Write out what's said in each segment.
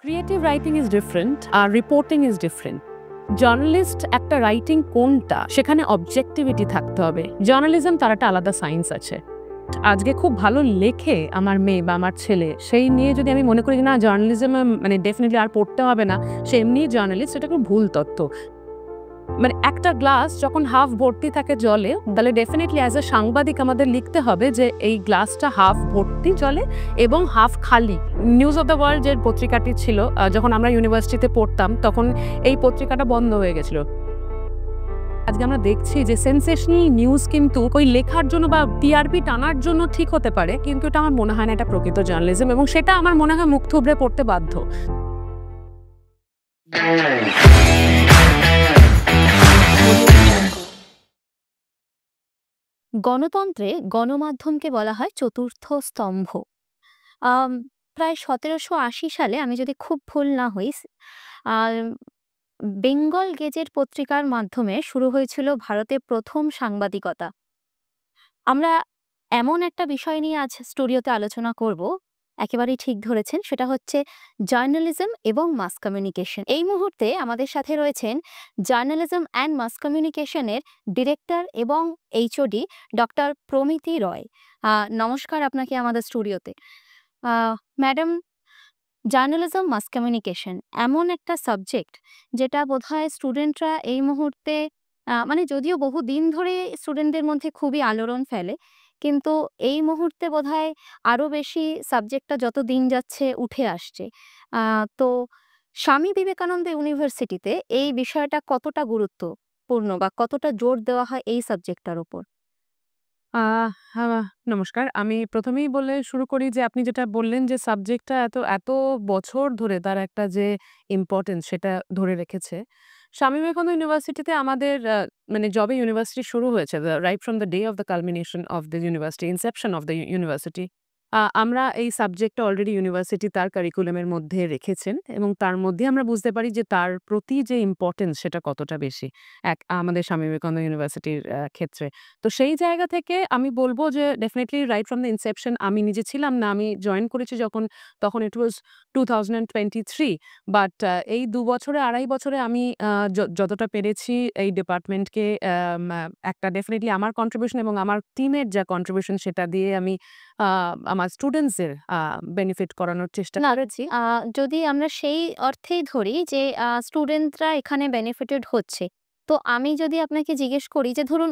Creative writing is different আর reporting is different. Journalist একটা writing কোনটা, সেখানে অবজেক্টিভিটি থাকতে হবে। জার্নালিজম তার একটা আলাদা সায়েন্স আছে। আজকে খুব ভালো লেখে আমার মেয়ে বা আমার ছেলে, সেই নিয়ে যদি আমি মনে করি যে না জার্নালিজম মানে ডেফিনেটলি আর পড়তে হবে না, সে এমনি জার্নালিস্ট, এটা খুব ভুল তত্ত্ব। মানে একটা গ্লাস যখন হাফ ভর্তি থাকে জলে, তাহলে ডেফিনেটলি অ্যাজ এ সাংবাদিক আমাদের লিখতে হবে যে এই গ্লাসটা হাফ ভর্তি জলে এবং হাফ খালি। নিউজ অফ দ্য ওয়ার্ল্ড যে পত্রিকাটি ছিল, যখন আমরা ইউনিভার্সিটিতে পড়তাম তখন এই পত্রিকাটা বন্ধ হয়ে গেছিল। আজকে আমরা দেখছি যে সেন্সেশনাল নিউজ কিন্তু ওই লেখার জন্য বা টিআরপি টানার জন্য ঠিক হতে পারে, কিন্তু এটা আমার মনে হয় না এটা প্রকৃত জার্নালিজম, এবং সেটা আমার মনে হয় মুখ থুবড়ে পড়তে বাধ্য। গণতন্ত্রে গণমাধ্যমকে বলা হয় চতুর্থ স্তম্ভ। প্রায় 1780 সালে, আমি যদি খুব ভুল না হই, বেঙ্গল গেজেট পত্রিকার মাধ্যমে শুরু হয়েছিল ভারতে প্রথম সাংবাদিকতা। আমরা এমন একটা বিষয় নিয়ে আজ স্টুডিওতে আলোচনা করব, একেবারেই ঠিক ধরেছেন, সেটা হচ্ছে জার্নালিজম এবং মাস কমিউনিকেশন। এই মুহূর্তে আমাদের সাথে রয়েছেন জার্নালিজম অ্যান্ড মাস কমিউনিকেশনের ডিরেক্টর এবং এইচওডি ডক্টর প্রমিতি রয়। নমস্কার আপনাকে আমাদের স্টুডিওতে। ম্যাডাম, জার্নালিজম মাস কমিউনিকেশন এমন একটা সাবজেক্ট যেটা বোধহয় স্টুডেন্টরা এই মুহূর্তে মানে যদিও বহু দিন ধরে স্টুডেন্টদের মধ্যে খুবই আলোড়ন ফেলে, কিন্তু এই মুহূর্তে বোধহয় আরও বেশি সাবজেক্টটা যত দিন যাচ্ছে উঠে আসছে। তো স্বামী বিবেকানন্দ ইউনিভার্সিটিতে এই বিষয়টা কতটা গুরুত্বপূর্ণ বা কতটা জোর দেওয়া হয় এই সাবজেক্টটার উপর? নমস্কার। আমি প্রথমেই বলে শুরু করি যে আপনি যেটা বললেন যে সাবজেক্টটা এত এত বছর ধরে তার একটা যে ইম্পর্টেন্স সেটা ধরে রেখেছে। স্বামী বিবেকানন্দ ইউনিভার্সিটিতে আমাদের মানে যবে ইউনিভার্সিটি শুরু হয়েছে, right from the day of the culmination of the university, Inception of the university, আমরা এই সাবজেক্টটা অলরেডি ইউনিভার্সিটি তার কারিকুলামের মধ্যে রেখেছেন, এবং তার মধ্যে আমরা বুঝতে পারি যে তার প্রতি যে ইম্পর্টেন্স সেটা কতটা বেশি আমাদের স্বামী বিবেকানন্দ ইউনিভার্সিটির ক্ষেত্রে। তো সেই জায়গা থেকে আমি বলবো যে definitely right from the Inception আমি নিজে ছিলাম না, আমি জয়েন করেছি যখন, তখন ইট ওয়াজ 2023, বাট এই 2 বছরে 2.5 বছরে আমি যতটা পেরেছি এই ডিপার্টমেন্টকে একটা ডেফিনেটলি আমার কন্ট্রিবিউশন এবং আমার টিমের যা কন্ট্রিবিউশন সেটা দিয়ে আমি আমার স্টুডেন্টসদের বেনিফিট করানোর চেষ্টা করেছি। যদি আমরা সেই অর্থেই ধরি যে স্টুডেন্টরা এখানে বেনিফিটেড হচ্ছে, তো আমি যদি আপনাকে জিজ্ঞেস করি যে ধরুন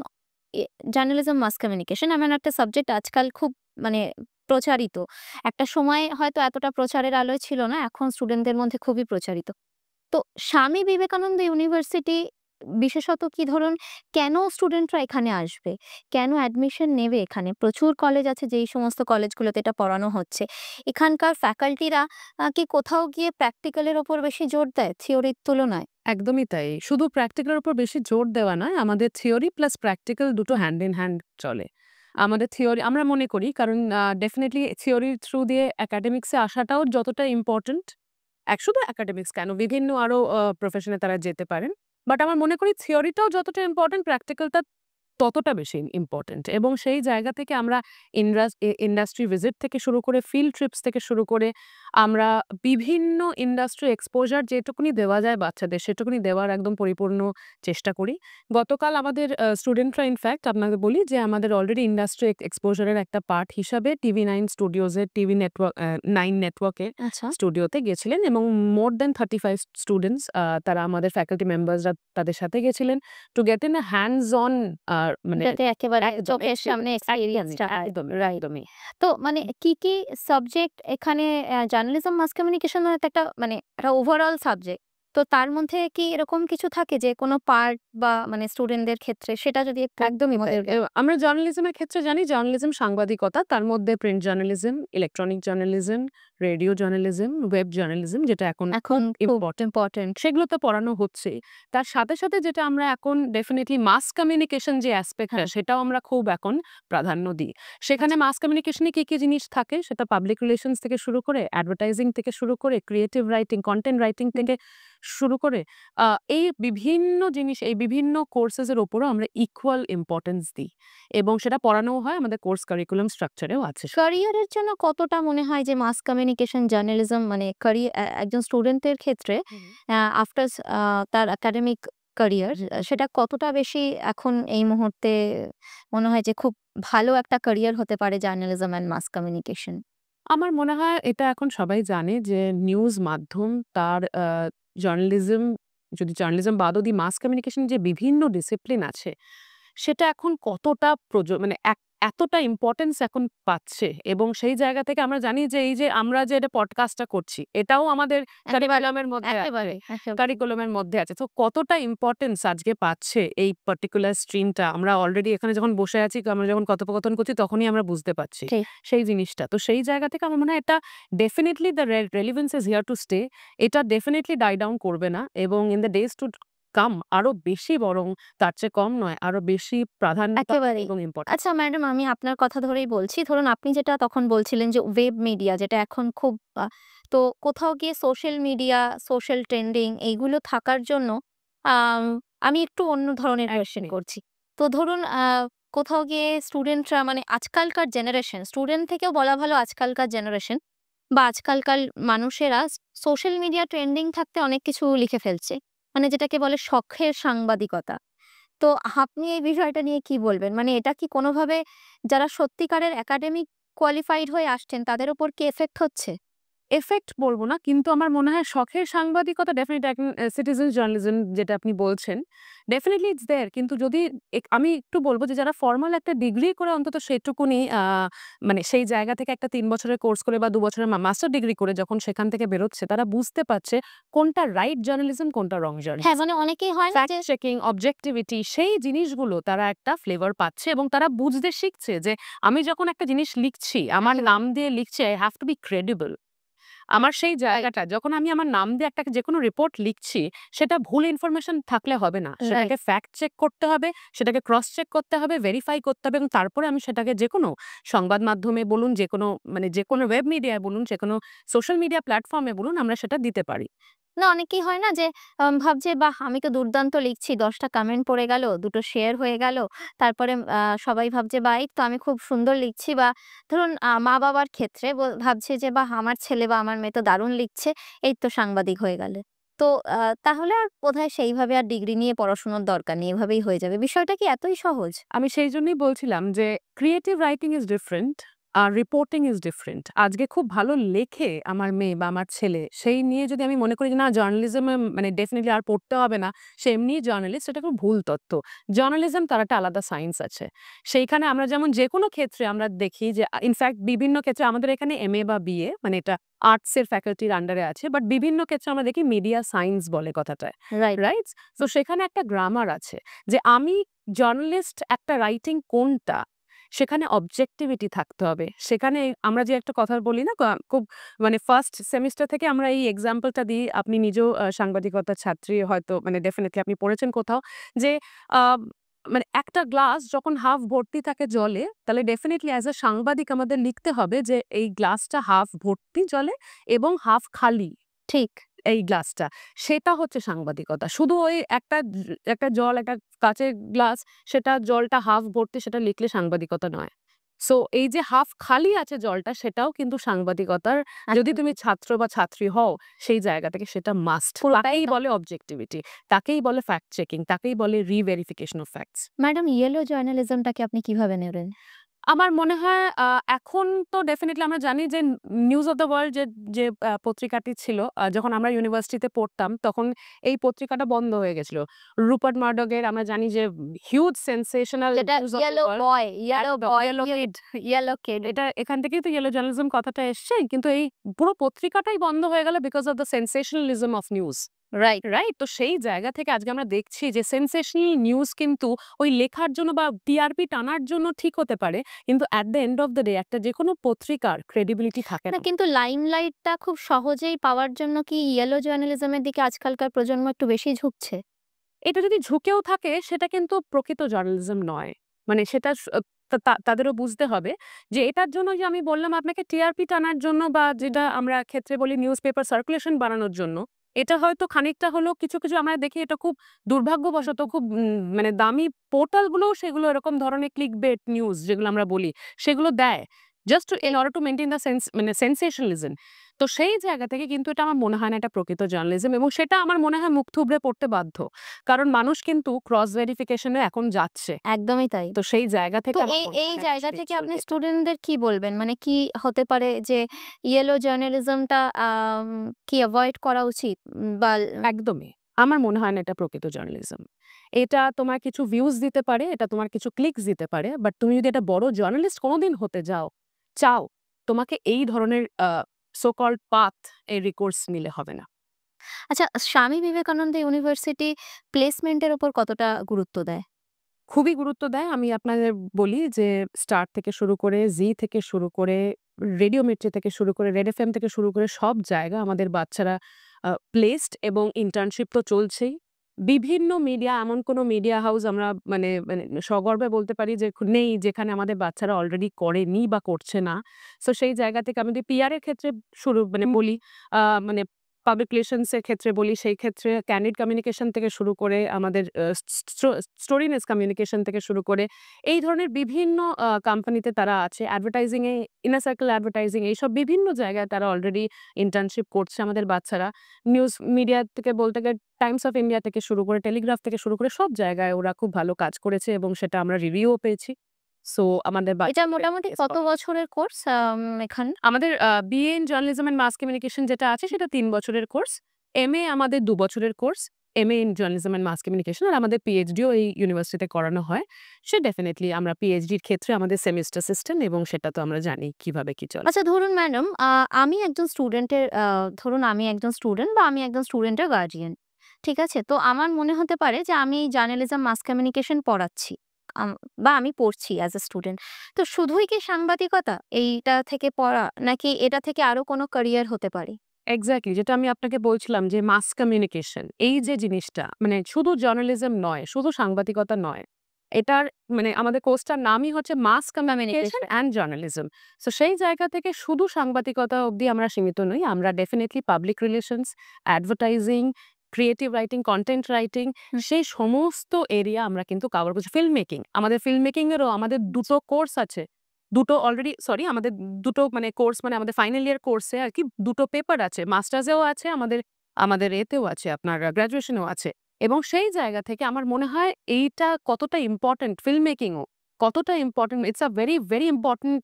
জার্নালিজম মাস কমিউনিকেশন এমন একটা সাবজেক্ট আজকাল খুব মানে প্রচারিত। একটা সময় হয়তো এতটা প্রচারের আলোয় ছিল না, এখন স্টুডেন্টদের মধ্যে খুবই প্রচারিত। তো স্বামী বিবেকানন্দ ইউনিভার্সিটি বিশেষত কি ধরুন, কেন স্টুডেন্টরা এখানে আসবে, কেন অ্যাডমিশন নেবে এখানে? প্রচুর কলেজ আছে যেই সমস্ত কলেজগুলোতে এটা পড়ানো হচ্ছে। এখানকার ফ্যাকাল্টিরা কি কোথাও গিয়ে প্র্যাকটিক্যালের ওপর বেশি জোর দেয় থিওরির তুলনায়? একদমই তাই। শুধু প্র্যাকটিক্যালের উপর বেশি জোর দেওয়া নয়, আমাদের থিওরি প্লাস প্র্যাকটিক্যাল দুটো হ্যান্ড ইন হ্যান্ড চলে। আমাদের থিওরি আমরা মনে করি, কারণ ডেফিনিটলি থিওরির থ্রু দিয়ে একাডেমিক্সে আসাটাও যতটা ইম্পর্টেন্ট, শুধু একাডেমিক্স কেন, বিভিন্ন আরো প্রফেশনে তারা যেতে পারেন। বাট আমার মনে করি থিওরিটাও যতটা ইম্পর্টেন্ট, প্র্যাকটিক্যালটা ততটা বেশি ইম্পর্টেন্ট, এবং সেই জায়গা থেকে আমরা ইন্ডাস্ট্রি ভিজিট থেকে শুরু করে ফিল্ড ট্রিপস থেকে শুরু করে আমরা বিভিন্ন ইন্ডাস্ট্রি এক্সপোজার যেটুকুনি দেওয়া যায় বাচ্চাদের সেটুকুনি দেওয়ার একদম পরিপূর্ণ চেষ্টা করি। গতকাল আমাদের স্টুডেন্টরা, ইনফ্যাক্ট আপনাকে বলি যে আমাদের অলরেডি ইন্ডাস্ট্রি এক্সপোজারের একটা পার্ট হিসাবে TV9 স্টুডিওজের টিভি নেটওয়ার্ক 9 নেটওয়ার্কের আচ্ছা, স্টুডিওতে গেছিলেন, এবং মোর দেন 35 স্টুডেন্টস, তারা আমাদের ফ্যাকাল্টি মেম্বার্সরা তাদের সাথে গেছিলেন to get in hands on, মানে যাতে একেবারে চোখের সামনে এক্সপেরিয়েন্সটা একদমই। তো মানে কি সাবজেক্ট এখানে জার্নালিজম মাস কমিউনিকেশন একটা মানে একটা ওভারঅল সাবজেক্ট। তো তার মধ্যে কি এরকম কিছু থাকে যে কোনো পার্ট বা মানে স্টুডেন্টদের ক্ষেত্রে সেটা যদি একটু একদমই তাই। আমরা জার্নালিজমের ক্ষেত্রে জানি জার্নালিজম সাংবাদিকতা, তার মধ্যে print journalism, electronic journalism, radio journalism, web journalism, যেটা এখন এখন খুব ইম্পর্টেন্ট, ইম্পর্টেন্ট। সেগুলো তো পড়ানো হচ্ছে। তার সাথে সাথে যেটা আমরা এখন ডেফিনিটলি মাস কমিউনিকেশন যে অ্যাসপেক্টটা, সেটাও আমরা খুব এখন প্রাধান্য দিই। সেখানে মাস কমিউনিকেশনে কি জিনিস থাকে, সেটা পাবলিক রিলেশনস থেকে শুরু করে, অ্যাডভার্টাইজিং থেকে শুরু করে, ক্রিয়েটিভ রাইটিং, কন্টেন্ট রাইটিং থেকে শুরু করে এই বিভিন্ন জিনিস, এই বিভিন্ন কোর্সেসের ওপরও আমরা ইকুয়াল ইম্পর্টেন্স দিই, এবং সেটা পড়ানোও হয়, আমাদের কোর্স কারিকুলাম স্ট্রাকচারেও আছে। ক্যারিয়ারের জন্য কতটা মনে হয় যে মাস কমিউনিকেশন কমিউনিকেশন জার্নালিজম মানে একজন স্টুডেন্টের ক্ষেত্রে হুম, হুম। আফটার তার একাডেমিক ক্যারিয়ার সেটা কতটা বেশি এখন এই মুহূর্তে মনে হয় যে খুব ভালো একটা ক্যারিয়ার হতে পারে জার্নালিজম অ্যান্ড মাস কমিউনিকেশন? আমার মনে হয় এটা এখন সবাই জানে যে নিউজ মাধ্যম তার জার্নালিজম, যদি জার্নালিজম বাদও দিই, মাস কমিউনিকেশন যে বিভিন্ন ডিসিপ্লিন আছে, সেটা এখন কতটা মানে এতটা ইম্পর্টেন্স এখন পাচ্ছে। এবং সেই জায়গা থেকে আমরা জানি যে এই যে আমরা যে এটা পডকাস্টটা করছি, এটাও আমাদের একেবারে, কারিকুলামের মধ্যে আছে। একেবারে, একেবারে। কারিকুলামের মধ্যে আছে। তো কতটা ইম্পর্টেন্স আজকে পাচ্ছে এই পার্টিকুলার স্ট্রিমটা, আমরা অলরেডি এখানে যখন বসে আছি, আমরা যখন কথোপকথন করছি তখনই আমরা বুঝতে পারছি ঠিক। সেই জিনিসটা। তো সেই জায়গা থেকে আমার মনে হয় এটা definitely the relevance is here to stay. এটা ডেফিনিটলি ডাই ডাউন করবে না এবং in the days to come আরো বেশি, বরং তার চেয়ে কম নয়, আরো বেশি প্রাধান্য পাবে একেবারেই। এবং ইম্পর্টেন্ট। আচ্ছা ম্যাডাম, আমি আপনার কথা ধরেই বলছি। ধরুন আপনি যেটা তখন বলছিলেন যে ওয়েব মিডিয়া যেটা এখন খুব তো কোথাও গিয়ে সোশ্যাল মিডিয়া, সোশ্যাল ট্রেন্ডিং এইগুলো থাকার জন্য আম আমি একটু অন্য ধরনের কোয়েশ্চেন একদমই। করছি। তো ধরুন কোথাও গিয়ে স্টুডেন্টরা মানে আজকালকার জেনারেশন, স্টুডেন্ট থেকেও বলা ভালো আজকালকার জেনারেশন বা আজকালকার মানুষেরা সোশ্যাল মিডিয়া ট্রেন্ডিং থাকতে অনেক কিছু লিখে ফেলছে। মানে যেটাকে বলে শখের সাংবাদিকতা। তো আপনি এই বিষয়টা নিয়ে কি বলবেন? মানে এটা কি কোনোভাবে যারা সত্যিকারের একাডেমিক কোয়ালিফাইড হয়ে আসছেন তাদের উপর কি এফেক্ট হচ্ছে? এফেক্ট বলব না। কিন্তু আমার মনে হয় শখের সাংবাদিকতা ডেফিনিটলি এখন সিটিজেন জার্নালিজম যেটা আপনি বলছেন, ডেফিনিটলি ইটস দেয়ার। কিন্তু যদি আমি একটু বলব যে যারা ফরমাল একটা ডিগ্রি করে অন্তত সেটুকুনি মানে সেই জায়গা থেকে একটা ৩ বছরের কোর্স করে বা ২ বছরের মাস্টার ডিগ্রি করে যখন সেখান থেকে বেরোচ্ছে, তারা বুঝতে পারছে কোনটা রাইট জার্নালিজম, কোনটা রং হ্যাঁ, জার্নালিজম। মানে অনেকেই হয় না ফ্যাক্ট যে চেকিং, অবজেক্টিভিটি, সেই জিনিসগুলো তারা একটা ফ্লেভার পাচ্ছে এবং তারা বুঝতে শিখছে যে আমি যখন একটা জিনিস লিখছি, আমার একেবারে নাম দিয়ে লিখছি, I have to be credible। আমার সেই রাইট, জায়গাটা যখন আমি আমার নাম দিয়ে একটা যেকোনো রিপোর্ট লিখছি, সেটা ভুল ইনফরমেশন থাকলে হবে না। রাইট। সেটাকে ফ্যাক্ট চেক করতে হবে, সেটাকে ক্রস চেক করতে হবে, ভেরিফাই করতে হবে এবং তারপরে আমি সেটাকে যেকোনো সংবাদ মাধ্যমে বলুন, যেকোনো মানে যেকোনো ওয়েব মিডিয়ায় বলুন, যেকোনো সোশ্যাল মিডিয়া প্ল্যাটফর্মে বলুন, আমরা সেটা দিতে পারি। না অনেকেই হয় না যে ভাবছে বাহ! আমি তো দুর্দান্ত লিখছি। ১০ টা কমেন্ট পড়ে গেল, ২ টো শেয়ার হয়ে গেল। তারপরে সবাই ভাবছে বাহ! এই তো আমি খুব সুন্দর লিখছি বা ধরুন মা-বাবার ক্ষেত্রে ভাবছে যে বাহ! আমার ছেলে বা আমার মেয়ে তো দারুণ লিখছে। এই তো সাংবাদিক হয়ে গেল। তো আ তাহলে আর বোধহয় সেইভাবে আর ডিগ্রি নিয়ে পড়াশোনার দরকার নেই। এভাবেই হয়ে যাবে। বিষয়টা কি এতই সহজ? আমি সেই জন্যই বলছিলাম যে ক্রিয়েটিভ রাইটিং ইজ ডিফারেন্ট আর রিপোর্টিং ইজ ডিফারেন্ট। আজকে খুব ভালো লেখে আমার মেয়ে বা আমার ছেলে, সেই নিয়ে যদি আমি মনে করি যে না জার্নালিজমে মানে ডেফিনিটলি আর পড়তে হবে না, সে এমনিই জার্নালিস্ট, সেটা খুব ভুল তথ্য। জার্নালিজম তার একটা আলাদা সায়েন্স আছে। সেইখানে আমরা যেমন যেকোনো ক্ষেত্রে আমরা দেখি যে ইনফ্যাক্ট বিভিন্ন ক্ষেত্রে আমাদের এখানে এমএ বা বিএ মানে এটা আর্টসের ফ্যাকাল্টির আন্ডারে আছে। বাট বিভিন্ন ক্ষেত্রে আমরা দেখি মিডিয়া সায়েন্স বলে কথাটায়। রাইট। রাইট? তো সেখানে একটা গ্রামার আছে যে আমি জার্নালিস্ট একটা রাইটিং কোনটা, সেখানে অবজেক্টিভিটি থাকতে হবে। সেখানে আমরা যে একটা কথা বলি না, খুব মানে ফার্স্ট সেমিস্টার থেকে আমরা এই এক্সাম্পলটা দিই। আপনি নিজেও সাংবাদিকতার ছাত্রী, হয়তো মানে ডেফিনিটলি আপনি পড়েছেন কোথাও যে আ মানে একটা গ্লাস যখন হাফ ভর্তি থাকে জলে, তাহলে ডেফিনিটলি অ্যাজ আ সাংবাদিক আমাদের লিখতে হবে যে এই গ্লাসটা হাফ ভর্তি জলে এবং হাফ খালি। ঠিক। এই গ্লাসটা। সেটা হচ্ছে সাংবাদিকতা। শুধু ওই একটা জল, একটা কাঁচের গ্লাস, সেটা জলটা হাফ ভর্তি সেটা লিখলে সাংবাদিকতা নয়। সো এই যে হাফ খালি আছে জলটা, সেটাও কিন্তু সাংবাদিকতার, যদি আচ্ছা, তুমি ছাত্র বা ছাত্রী হও সেই জায়গা থেকে সেটা মাস্ট। পুরোটাই তাকেই বলে অবজেক্টিভিটি, তাকেই বলে ফ্যাক্ট চেকিং, তাকেই বলে reverification of facts. Madam yellow জার্নালিজমটাকে আপনি কিভাবে নেবেন? আমার মনে হয় এখন তো ডেফিনিটলি আমরা জানি যে নিউজ অফ দ্য ওয়ার্ল্ড যে যে পত্রিকাটি ছিল, যখন আমরা ইউনিভার্সিটিতে পড়তাম তখন এই পত্রিকাটা বন্ধ হয়ে গেছিল। রুপার্ট মার্ডকের আমরা জানি যে হিউজ সেনসেশনাল যেটা news of the yellow world, boy, yellow একদম boy, yellow kid. Yellow kid. এটা এখান থেকেই তো ইয়েলো জার্নালিজম কথাটা এসছে। কিন্তু এই পুরো পত্রিকাটাই বন্ধ হয়ে গেল because of the sensationalism of news. Right. Right? তো সেই জায়গা থেকে আজকে আমরা দেখছি যে সেনসেশনাল নিউজ কিন্তু ওই লেখার জন্য বা টিআরপি টানার জন্য ঠিক হতে পারে। কিন্তু at the end of the day একটা যেকোনো পত্রিকার ক্রেডিবিলিটি থাকে না না। কিন্তু লাইমলাইটটা খুব সহজেই পাওয়ার জন্য কি ইয়েলো জার্নালিজমের দিকে আজকালকার প্রজন্ম একটু বেশি ঝুঁকছে? এটা যদি ঝুঁকেও থাকে সেটা কিন্তু প্রকৃত জার্নালিজম নয়। মানে সেটা তাদেরও বুঝতে হবে যে এটার জন্য যে আমি বললাম আপনাকে টিআরপি টানার জন্য বা যেটা আমরা ক্ষেত্রে বলি নিউজ পেপার সার্কুলেশন বাড়ানোর জন্য, এটা হয়তো খানিকটা হলেও কিছু আমরা দেখি এটা খুব দুর্ভাগ্যবশত খুব মানে দামি পোর্টাল গুলোও সেগুলো এরকম ধরনের ক্লিকবেট নিউজ যেগুলো আমরা বলি সেগুলো দেয়। Just in order to maintain the মানে সেনসেশনালিজম। তো সেই জায়গা থেকে কিন্তু এটা আমার মনে হয় না এটা প্রকৃত জার্নালিজম, এবং সেটা আমার মনে হয় মুখ থুবড়ে পড়তে বাধ্য। কারণ মানুষ কিন্তু ক্রস ভেরিফিকেশন এ এখন যাচ্ছে। একদমই তাই। তো সেই জায়গা তো থেকে আমার এই মনে এই হয় না এটা জায়গা থেকে আপনি স্পিরিচুয়াল। স্টুডেন্টদের কি বলবেন? মানে কি হতে পারে যে ইয়েলো জার্নালিজমটা কি এভয়েড করা উচিত? বা একদমই। আমার মনে হয় না এটা প্রকৃত জার্নালিজম। এটা তোমার কিছু ভিউজ দিতে পারে, এটা তোমার কিছু ক্লিকস দিতে পারে। বাট তুমি যদি একটা বড় জার্নালিস্ট কোনদিন হতে চাও, তোমাকে এই ধরনের সো কল্ড পাথ এর রিকোর্স নিলে হবে না। আচ্ছা, স্বামী বিবেকানন্দ ইউনিভার্সিটি প্লেসমেন্টের উপর কতটা গুরুত্ব দেয়? খুবই গুরুত্ব দেয়। আমি আপনাদের বলি যে স্টার থেকে শুরু করে, জি থেকে শুরু করে, রেডিও মির্চি থেকে শুরু করে, রেড এফএম থেকে শুরু করে সব জায়গা আমাদের বাচ্চারা প্লেসড, এবং ইন্টার্নশিপ তো চলছেই। বিভিন্ন মিডিয়া, এমন কোনো মিডিয়া হাউস আমরা মানে মানে সগর্বে বলতে পারি যে নেই যেখানে আমাদের বাচ্চারা অলরেডি করেনি বা করছে না। সো সেই জায়গা থেকে আমি যদি পিআর এর ক্ষেত্রে মানে বলি, মানে পাবলিক রিলেশনস এর ক্ষেত্রে বলি, সেই ক্ষেত্রে ক্যান্ডিড কমিউনিকেশন থেকে শুরু করে আমাদের স্টোরিনেস কমিউনিকেশন থেকে শুরু করে এই ধরনের বিভিন্ন কোম্পানিতে তারা আছে। অ্যাডভার্টাইজিং এ, ইনার সার্কেল অ্যাডভার্টাইজিং, এইসব বিভিন্ন জায়গায় তারা অলরেডি ইন্টার্নশিপ করছে আমাদের বাচ্চারা। নিউজ মিডিয়া থেকে বলতে গেলে টাইমস অফ ইন্ডিয়া থেকে শুরু করে, টেলিগ্রাফ থেকে শুরু করে সব জায়গায় ওরা খুব ভালো কাজ করেছে, এবং সেটা আমরা রিভিউও পেয়েছি। সো আমাদের এটা বাচ্চাদের মোটামুটি কত বছরের কোর্স এখানে? আমাদের BA in journalism and mass communication যেটা আছে সেটা ৩ বছরের কোর্স। এমএ আমাদের ২ বছরের course. MA in journalism and mass communication, আর আমাদের পিএইচডিও এই ইউনিভার্সিটিতে করানো হয়। সে ডেফিনিটলি আমরা পিএইচডির ক্ষেত্রে আমাদের সেমিস্টার সিস্টেম, এবং সেটা তো আমরা জানি কিভাবে কি চলে। আচ্ছা, ধরুন ম্যাডাম, আমি একজন স্টুডেন্টের ধরুন আমি একজন স্টুডেন্ট বা আমি একজন স্টুডেন্টের গার্ডিয়ান। ঠিক আছে? তো আমার মনে হতে পারে যে আমি জার্নালিজম মাস কমিউনিকেশন পড়াচ্ছি। আম বা আমি পড়ছি অ্যাজ এ স্টুডেন্ট। তো শুধুই কি সাংবাদিকতা এইটা থেকে পড়া, নাকি এটা থেকে আরো কোনো ক্যারিয়ার হতে পারে? এক্সাক্টলি, যেটা আমি আপনাকে বলছিলাম যে মাস কমিউনিকেশন এই যে জিনিসটা, মানে শুধু জার্নালিজম নয়, শুধু সাংবাদিকতা নয়। এটার মানে আমাদের কোর্সটার নামই হচ্ছে mass communication communication. And journalism. So সেই জায়গা থেকে শুধু সাংবাদিকতা অবধি আমরা সীমিত নই। আমরা definitely public relations, advertising, creative writing, content writing, hmm. সেই সমস্ত এরিয়া আমরা কিন্তু কভার করছি। ফিল্ম মেকিং, আমাদের ফিল্ম মেকিং এরও আমাদের ২ টো কোর্স আছে। ২ টো অলরেডি, সরি, আমাদের ২ টো মানে কোর্স, মানে আমাদের ফাইনাল ইয়ার কোর্সে আরকি ২ টো পেপার আছে। মাস্টার্সেও আছে আমাদের, আমাদের এতেও আছে, আপনার গ্র্যাজুয়েশনেও আছে। এবং সেই জায়গা থেকে আমার মনে হয় এইটা কতটা ইম্পোর্টেন্ট, ফিল্ম মেকিংও কতটা important. It's a very, very important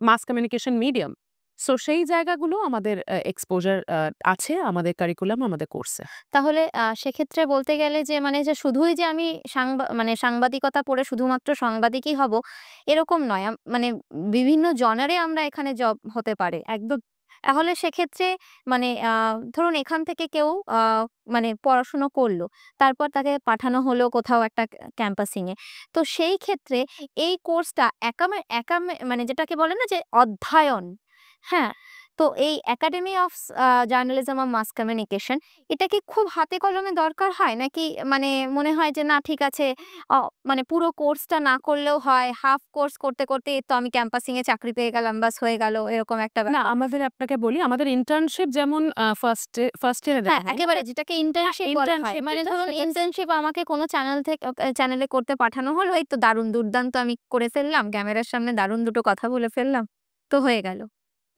mass communication medium. So সেই জায়গাগুলো আমাদের এক্সপোজার আছে আমাদের কারিকুলাম, আমাদের কোর্সে। তাহলে সেক্ষেত্রে বলতে গেলে যে মানে যে শুধুই যে আমি মানে সাংবাদিকতা পড়ে শুধুমাত্র সাংবাদিকই হব, এরকম নয়। মানে বিভিন্ন জনারে আমরা এখানে জব হতে পারে। একদম। তাহলে সেক্ষেত্রে মানে ধরুন এখান থেকে কেউ মানে পড়াশুনো করলো। তারপর তাকে পাঠানো হলো কোথাও একটা ক্যাম্পাসিং এ। তো সেই ক্ষেত্রে এই কোর্সটা মানে যেটাকে বলে না যে অধ্যয়ন, হ্যাঁ? তো এই academy of journalism of mass communication, এটা কি খুব হাতে কলমে দরকার হয়? নাকি মানে মনে হয় যে না ঠিক আছে, অ মানে পুরো কোর্সটা না করলেও হয়, হাফ কোর্স করতে, করতে তো আমি ক্যাম্পাসিং এ চাকরি পেয়ে গেলাম, ব্যাস হয়ে গেল, এরকম একটা না, ব্যাপার? আমাদের আপনাকে বলি, আমাদের ইন্টার্নশিপ যেমন ফার্স্ট ইয়ারে হ্যাঁ, দেওয়া হয়। একেবারে যেটাকে ইন্টার্নশিপ বলা হয়। ইন্টার্নশিপ মানে যেটা ধরুন সেটা ইন্টার্নশিপ আমাকে কোনো চ্যানেল থেকে চ্যানেলে করতে পাঠানো হলো। এই তো দারুণ দুর্দান্ত আমি করে ফেললাম। ক্যামেরার সামনে দারুণ দুটো কথা বলে ফেললাম। তো হয়ে গেল।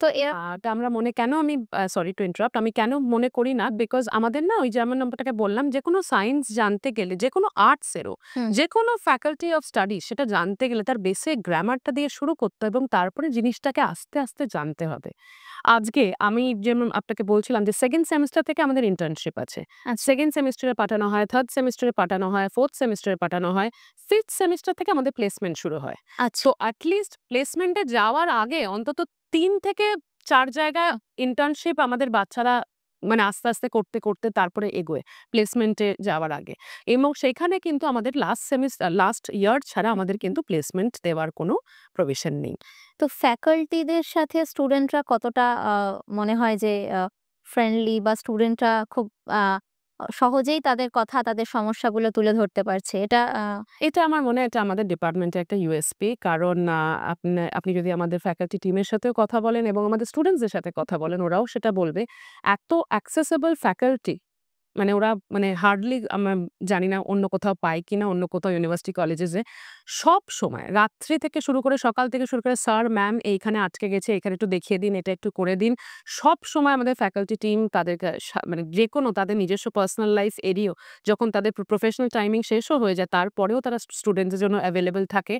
তো এরা টা আমরা মনে কেন আমি সরি টু ইন্টারাপ্ট, আমি কেন মনে করি না, বিকজ আমাদের না ওই যেমন আপনাকে বললাম, যেকোনো সায়েন্স জানতে গেলে, যেকোনো আর্টস এরও, হুম। যেকোনো ফ্যাকাল্টি অফ স্টাডি সেটা জানতে গেলে তার বেসিক গ্রামারটা দিয়ে শুরু করতে হয়, এবং তারপরে জিনিসটাকে আস্তে, আস্তে জানতে হবে। আজকে আমি যেমন আপনাকে বলছিলাম যে 2nd সেমেস্টার থেকে আমাদের ইন্টার্নশিপ আছে। আচ্ছা, 2nd সেমেস্টারে পাঠানো হয়, 3rd সেমেস্টারে পাঠানো হয়, 4th সেমেস্টারে পাঠানো হয়। 5th সেমেস্টার থেকে আমাদের প্লেসমেন্ট শুরু হয়। আচ্ছা। সো এট লিস্ট প্লেসমেন্টে যাওয়ার আগে অন্তত ৩ থেকে ৪ জায়গায় ইন্টার্নশিপ আমাদের বাচ্চারা মানে আস্তে, আস্তে করতে, করতে তারপরে এগোয় প্লেসমেন্টে যাওয়ার আগে। এবং সেখানে কিন্তু আমাদের লাস্ট ইয়ার ছাড়া আমাদের কিন্তু প্লেসমেন্ট দেওয়ার কোনো প্রভিশন নেই। তো ফ্যাকাল্টিদের সাথে স্টুডেন্টরা কতটা মনে হয় যে ফ্রেন্ডলি, বা স্টুডেন্টরা খুব আ সহজেই তাদের কথা, তাদের সমস্যাগুলো তুলে ধরতে পারছে? এটা এটা আমার মনে হয় এটা আমাদের ডিপার্টমেন্টের একটা ইউএসপি। কারণ আপনি যদি আমাদের ফ্যাকাল্টি টিমের সাথেও কথা বলেন এবং আমাদের স্টুডেন্টসদের সাথে কথা বলেন, ওরাও সেটা বলবে। এত অ্যাক্সেসিবল ফ্যাকাল্টি, মানে ওরা মানে হার্ডলি জানি না অন্য কোথাও পায় কিনা, অন্য কোথাও ইউনিভার্সিটি কলেজেসে সবসময় রাত্রি থেকে শুরু করে সকাল থেকে শুরু করে, "স্যার, ম্যাম এইখানে আটকে গেছে, এখানে একটু দেখিয়ে দিন, এটা একটু করে দিন।" সবসময় আমাদের ফ্যাকাল্টি টিম তাদেরকে মানে যেকোনো তাদের নিজস্ব পার্সোনাল লাইফ এড়িয়েও যখন তাদের প্রফেশনাল টাইমিং শেষও হয়ে যায়, তারপরেও তারা স্টুডেন্টদের জন্য অ্যাভেলেবল থাকে।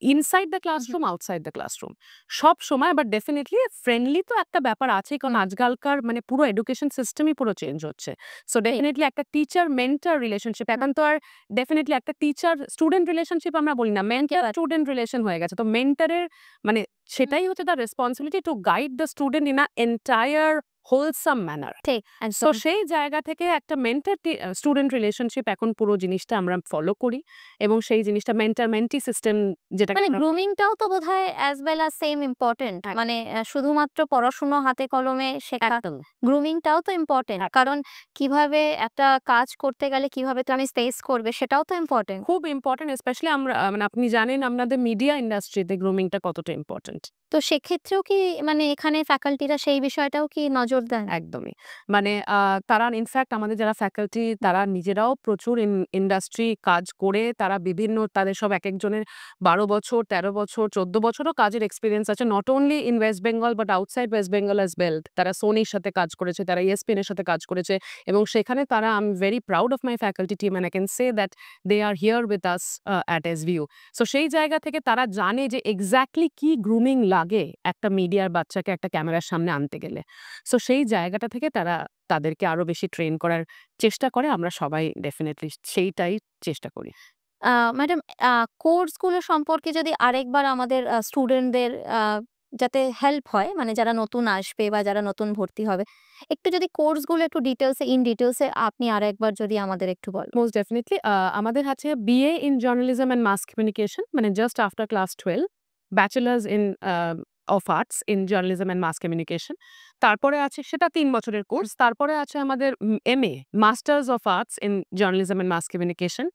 Inside the classroom, outside the classroom. সবসময়। বাট ডেফিনিটলি ফ্রেন্ডলি তো একটা ব্যাপার আছেই, কারণ আজকালকার মানে পুরো এডুকেশন সিস্টেমই পুরো চেঞ্জ হচ্ছে। সো ডেফিনিটলি একটা টিচার মেন্টর রিলেশনশিপ এখন তো আর ডেফিনিটলি একটা টিচার স্টুডেন্ট রিলেশনশিপ আমরা বলি না, মেন্টর স্টুডেন্ট রিলেশন হয়ে গেছে। তো মেন্টরের মানে সেটাই হচ্ছে তার responsibility to guide the student in a entire wholesome manner. ঠিক তো একদম। সেই জায়গা থেকে একটা মেন্টর স্টুডেন্ট রিলেশনশিপ এখন পুরো জিনিসটা আমরা ফলো করি, এবং সেই জিনিসটা মেন্টর মেন্টি সিস্টেম যেটাকে মানে আমরা গ্রুমিংটাও তো বোধহয় as well as same important. মানে শুধুমাত্র পড়াশুনো হাতে কলমে শেখা, একদম গ্রুমিংটাও তো ইম্পর্টেন্ট। কারণ কিভাবে একটা কাজ করতে গেলে কিভাবে তুমি ফেস করবে সেটাও তো ইম্পর্টেন্ট। খুব ইম্পর্টেন্ট, স্পেশালি আমরা মানে আপনি জানেন আমাদের মিডিয়া ইন্ডাস্ট্রিতে গ্রুমিংটা কতটা ইম্পর্টেন্ট। তো সেক্ষেত্রেও কি মানে এখানে ফ্যাকাল্টিরা সেই বিষয়টাও কি নজর দেন? একদমই। মানে তারা ইনফ্যাক্ট আমাদের যারা ফ্যাকাল্টি তারা নিজেরাও প্রচুর ইন্ডাস্ট্রি কাজ করে, তারা বিভিন্ন তাদের সব একেকজনের ১২ বছর, ১৩ বছর, ১৪ বছরও কাজের এক্সপেরিয়েন্স আছে। Not only in West Bengal but outside West Bengal as well. তারা সোনির সাথে কাজ করেছে, তারা ESPN এর সাথে কাজ করেছে, এবং সেখানে তারা I am very proud of my faculty team and I can say that they are here with us at SVU। So সেই জায়গা থেকে তারা জানে যে এক্সাক্টলি কি গ্রুমিং লাগে একটা মিডিয়ার বাচ্চাকে একটা ক্যামেরার সামনে আনতে গেলে। সো সেই জায়গাটা থেকে তারা তাদেরকে আরো বেশি ট্রেন করার চেষ্টা করে। আমরা সবাই ডেফিনিটলি সেইটাই চেষ্টা করি। আ ম্যাডাম, কোর্সগুলো সম্পর্কে যদি আরেকবার আমাদের স্টুডেন্টদের যাতে হেল্প হয়, মানে যারা নতুন আসবে বা যারা নতুন ভর্তি হবে, একটু যদি কোর্সগুলো একটু ইন ডিটেইলস এ আপনি আরেকবার যদি আমাদের একটু বলেন। মোস্ট ডেফিনিটলি আমাদের আছে BA in journalism and mass communication, মানে just after class 12, bachelors in of arts in journalism and mass communication. তারপরে আছে সেটা ৩ বছরের কোর্স। তারপরে আছে আমাদের MA masters of arts in journalism and mass communication,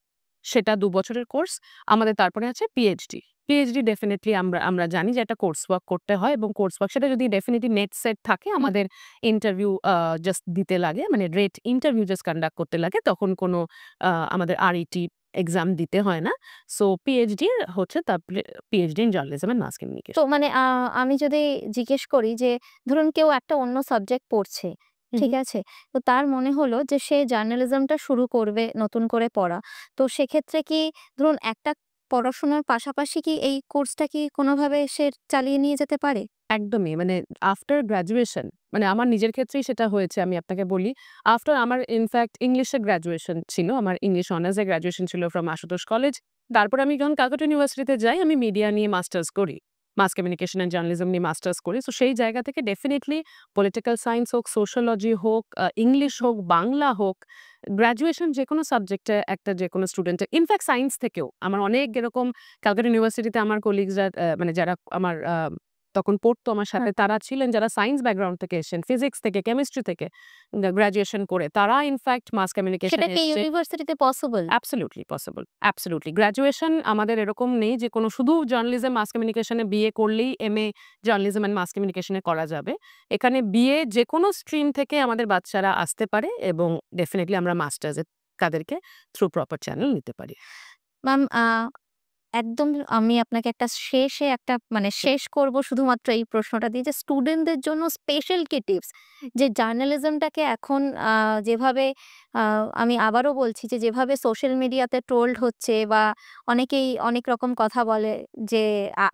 সেটা ২ বছরের কোর্স। আমাদের তারপরে আছে PhD। PhD ডেফিনিটলি আমরা আমরা জানি যে একটা কোর্স ওয়ার্ক করতে হয়, এবং কোর্স ওয়ার্ক সেটা যদি ডেফিনিটলি নেট সেট থাকে, আমাদের ইন্টারভিউ জাস্ট দিতে লাগে, মানে রেট ইন্টারভিউ জাস্ট কন্ডাক্ট করতে লাগে, তখন কোনো আমাদের RET এক্সাম দিতে হয় না। সো PhD হচ্ছে তারপরে PhD in journalism and mass তো কমিউনিকেশন। মানে আমি যদি জিজ্ঞেস করি যে ধরুন কেউ একটা অন্য সাবজেক্ট পড়ছে, হু, ঠিক হু। আছে? তো তার মনে হলো যে সে জার্নালিজমটা শুরু করবে নতুন করে পড়া। তো সেক্ষেত্রে কি ধরুন একটা পড়াশোনার পাশাপাশি কি এই কোর্সটা কি কোনোভাবে সে চালিয়ে নিয়ে যেতে পারে? একদমই। মানে আফটার গ্র্যাজুয়েশন, মানে আমার নিজের ক্ষেত্রেই সেটা হয়েছে, আমি আপনাকে বলি। আফটার আমার ইনফ্যাক্ট ইংলিশে গ্র্যাজুয়েশন ছিল। আমার ইংলিশ অনার্সে গ্র্যাজুয়েশন ছিল ফ্রম আশুতোষ কলেজ। তারপরে আমি যখন ক্যালকাটা ইউনিভার্সিটিতে যাই, আমি মিডিয়া নিয়ে মাস্টার্স করি। মাস কমিউনিকেশন অ্যান্ড জার্নালিজম নিয়ে মাস্টার্স করি। সো সেই জায়গা থেকে ডেফিনিটলি পলিটিক্যাল সায়েন্স হোক, সোশিওলজি হোক, ইংলিশ হোক, বাংলা হোক, গ্র্যাজুয়েশন যেকোনো সাবজেক্টে একটা যেকোনো স্টুডেন্টের, ইনফ্যাক্ট সায়েন্স থেকেও আমার অনেক এরকম ক্যালকাটা ইউনিভার্সিটিতে আমার কলিগসরা মানে যারা আমার তখন পড়তো আমার সাথে, হ্যাঁ। তারা ছিলেন যারা সায়েন্স ব্যাকগ্রাউন্ড থেকে এসেছেন, ফিজিক্স থেকে, কেমিস্ট্রি থেকে গ্র্যাজুয়েশন করে। তারা ইনফ্যাক্ট মাস সেটা কমিউনিকেশনে কি এসছে। ইউনিভার্সিটিতে possible? Absolutely possible, absolutely. Graduation আমাদের এরকম নেই যে কোনো শুধু জার্নালিজম, মাস কমিউনিকেশনে BA করলেই MA জার্নালিজম অ্যান্ড মাস কমিউনিকেশনে করা যাবে। এখানে BA যেকোনো স্ট্রিম থেকে আমাদের বাচ্চারা আসতে পারে, এবং ডেফিনিটলি আমরা মাস্টার্সে তাদেরকে থ্রু প্রপার চ্যানেল নিতে পারি। ম্যাম, একদম আমি আপনাকে একটা মানে শেষ করব শুধুমাত্র এই প্রশ্নটা দিয়ে যে স্টুডেন্টদের জন্য স্পেশাল কি টিপস? যে জার্নালিজমটাকে এখন যেভাবে আমি আবারও বলছি যে যেভাবে সোশ্যাল মিডিয়াতে ট্রোলড হচ্ছে বা অনেকেই অনেক রকম কথা বলে যে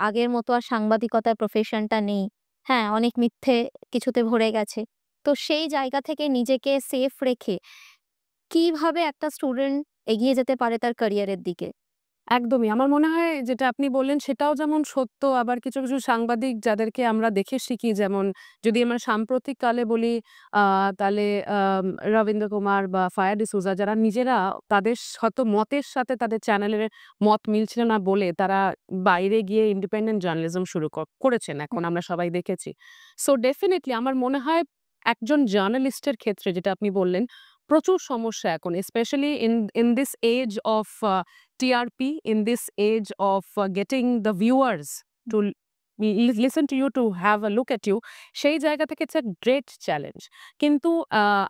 আগের মতো আর সাংবাদিকতার প্রফেশনটা নেই। হ্যাঁ, অনেক মিথ্যে কিছুতে ভরে গেছে। তো সেই জায়গা থেকে নিজেকে সেফ রেখে কিভাবে একটা স্টুডেন্ট এগিয়ে যেতে পারে তার ক্যারিয়ারের দিকে? একদমই। আমার মনে হয় যেটা আপনি বললেন সেটাও যেমন সত্য, আবার কিছু, কিছু সাংবাদিক যাদেরকে আমরা দেখে শিখি, যেমন যদি আমরা সাম্প্রতিক কালে বলি, আ তাহলে রবীন্দ্র কুমার বা ফায়ার ডিসুজা, যারা নিজেরা তাদের হয়তো মতের সাথে তাদের চ্যানেলের মত মিলছিল না বলে তারা বাইরে গিয়ে ইন্ডিপেন্ডেন্ট জার্নালিজম শুরু করেছেন। এখন আমরা সবাই দেখেছি। সো ডেফিনিটলি আমার মনে হয় একজন জার্নালিস্টের ক্ষেত্রে যেটা আপনি বললেন, প্রচুর সমস্যা এখন, specially in this age of TRP, in this age of getting the viewers to listen to you, to have a look at you, সেই জায়গা থেকে ইটস আ গ্রেট চ্যালেঞ্জ। কিন্তু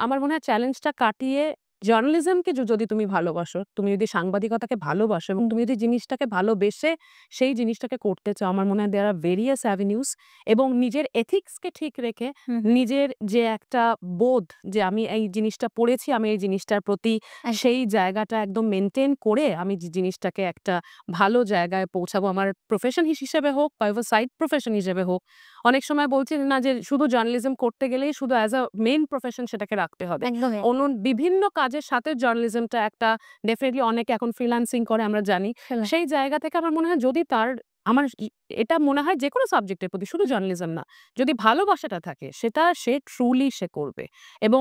আমার মনে হয় চ্যালেঞ্জটা কাটিয়ে জার্নালিজমকে যদি তুমি ভালোবাসো, তুমি যদি সাংবাদিকতাকে ভালোবাসো এবং তুমি যদি জিনিসটাকে ভালোবেসে সেই জিনিসটাকে করতে চাও, আমার মনে হয় দেয়ার আর ভেরিয়াস অ্যাভিনিউস এবং নিজের এথিক্সকে ঠিক রেখে হুম। নিজের যে একটা বোধ যে আমি এই জিনিসটা পড়েছি, আমি এই জিনিসটার প্রতি একদম। সেই জায়গাটা একদম মেইনটেইন করে আমি জিনিসটাকে একটা ভালো জায়গায় পৌঁছাবো। আমার প্রফেশন হিসেবে হোক বা সাইড প্রফেশন হিসেবে হোক। অনেক সময় বলছি না যে শুধু জার্নালিজম করতে গেলেই শুধু অ্যাজ আ মেইন প্রফেশন সেটাকে রাখতে হবে। একদমই। অন্য বিভিন্ন কাজের সাথে জার্নালিজমটা একটা ডেফিনিটলি অনেকে এখন ফ্রিল্যান্সিং করে আমরা জানি। সেলাই। সেই জায়গা থেকে আমার মনে হয় যদি তার আমার এটা মনে হয় যেকোনো সাবজেক্টের প্রতি শুধু জার্নালিজম না। যদি ভালোবাসাটা থাকে সেটা সে ট্রুলি সে করবে এবং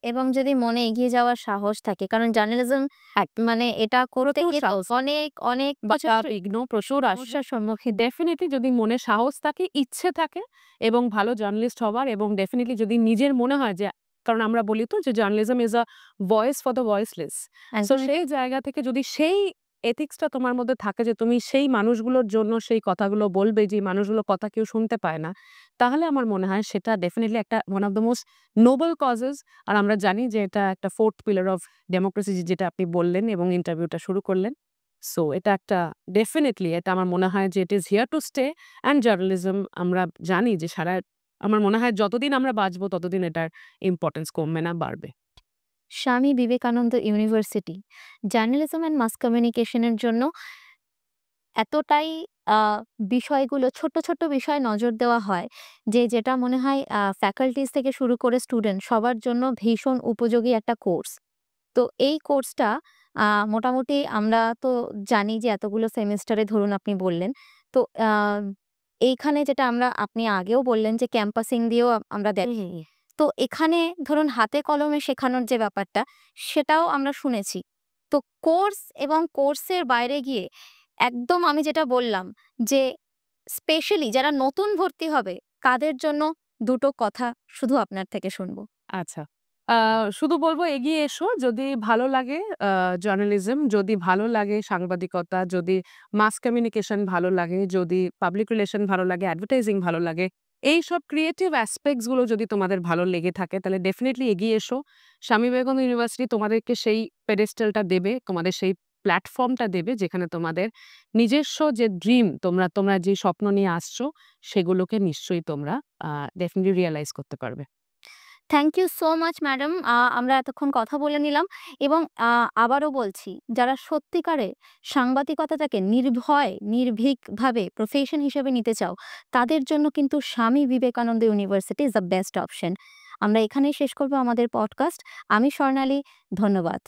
এবং যদি মনে এগিয়ে যাওয়ার সাহস থাকে, কারণ জার্নালিজম মানে এটা করতে প্রচুর গিয়ে তো সাহস অনেক বাধা বিঘ্ন প্রচুর আসে। সমস্যার সম্মুখীন। ডেফিনিটলি যদি মনে সাহস থাকে, ইচ্ছে থাকে এবং ভালো জার্নালিস্ট হবার এবং ডেফিনিটলি যদি নিজের মনে হয় যে কারণ আমরা বলি তো যে journalism is a voice for the voiceless. So একদমই। সেই জায়গা থেকে যদি সেই এথিক্সটা তোমার মধ্যে থাকে যে তুমি সেই মানুষগুলোর জন্য সেই কথাগুলো বলবে যে মানুষগুলোর কথা কেউ শুনতে পায় না, তাহলে আমার মনে হয় সেটা ডেফিনিটলি একটা one of the most noble causes. আর আমরা জানি যে এটা একটা ফোর্থ পিলার অফ ডেমোক্রেসি যেটা আপনি বললেন এবং ইন্টারভিউটা শুরু করলেন। সো এটা একটা ডেফিনিটলি এটা আমার মনে হয় যে it is here to stay and journalism আমরা জানি যে আমার মনে হয় যতদিন আমরা বাঁচবো ততদিন এটার ইম্পর্টেন্স কমবে না, বাড়বে। Swami Vivekananda university journalism and mass কমিউনিকেশনের জন্য এতটাই আ বিষয়গুলো ছোট্ট বিষয়ে নজর দেওয়া হয় যে যেটা মনে হয় ফ্যাকাল্টিজ থেকে শুরু করে স্টুডেন্ট সবার জন্য ভীষণ উপযোগী একটা কোর্স। তো এই কোর্সটা মোটামুটি আমরা তো জানি যে এতগুলো সেমেস্টারে ধরুন আপনি বললেন। তো আ এইখানে যেটা আপনি আগেও বললেন যে ক্যাম্পাসিং দিয়েও আমরা দেখি। তো এখানে ধরুন হাতে কলমে শেখানোর যে ব্যাপারটা, সেটাও আমরা শুনেছি। তো কোর্স এবং কোর্সের বাইরে গিয়ে একদম আমি যেটা বললাম যে স্পেশালি যারা নতুন ভর্তি হবে তাদের জন্য দুটো কথা শুধু আপনার থেকে শুনবো। আচ্ছা। আ শুধু বলব এগিয়ে এসো। যদি ভালো লাগে আ জার্নালিজম, যদি ভালো লাগে সাংবাদিকতা, যদি মাস কমিউনিকেশন ভালো লাগে, যদি পাবলিক রিলেশন ভালো লাগে, অ্যাডভার্টাইজিং ভালো লাগে, এইসব ক্রিয়েটিভ অ্যাসপেক্টস গুলো যদি তোমাদের ভালো লেগে থাকে তাহলে ডেফিনিটলি এগিয়ে এসো। স্বামী বিবেকানন্দ ইউনিভার্সিটি তোমাদেরকে সেই পেডেস্টালটা দেবে, তোমাদের সেই প্ল্যাটফর্মটা দেবে যেখানে তোমাদের নিজস্ব যে ড্রিম তোমরা যে স্বপ্ন নিয়ে আসছো সেগুলোকে নিশ্চয়ই তোমরা আ ডেফিনিটলি রিয়ালাইজ করতে পারবে। Thank you so much madam. আমরা এতক্ষণ কথা বলে নিলাম এবং আবারও বলছি, যারা সত্যিকারে সাংবাদিকতাটাকে নির্ভীকভাবে প্রফেশন হিসেবে নিতে চাও, তাদের জন্য কিন্তু স্বামী Vivekananda university is the best option. আমরা এখানেই শেষ করব আমাদের পডকাস্ট। আমি স্বর্ণালী, ধন্যবাদ।